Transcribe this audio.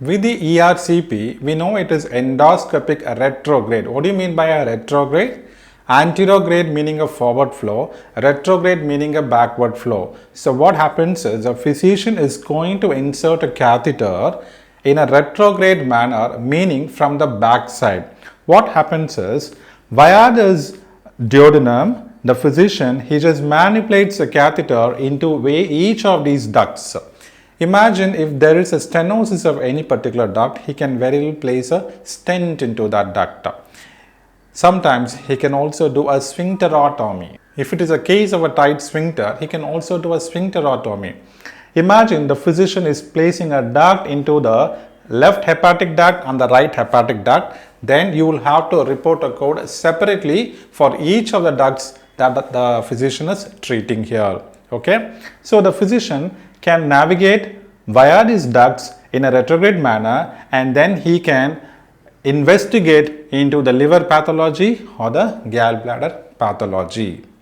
With the ERCP, we know it is endoscopic retrograde. What do you mean by a retrograde? Anterograde meaning a forward flow, retrograde meaning a backward flow. So what happens is a physician is going to insert a catheter in a retrograde manner, meaning from the back side. What happens is via this duodenum, the physician, he just manipulates the catheter into each of these ducts. Imagine if there is a stenosis of any particular duct, he can very well place a stent into that duct. Sometimes he can also do a sphincterotomy. If it is a case of a tight sphincter, he can also do a sphincterotomy. Imagine the physician is placing a duct into the left hepatic duct and the right hepatic duct. Then you will have to report a code separately for each of the ducts that the physician is treating here. Okay, so the physician can navigate via these ducts in a retrograde manner, and then he can investigate into the liver pathology or the gallbladder pathology.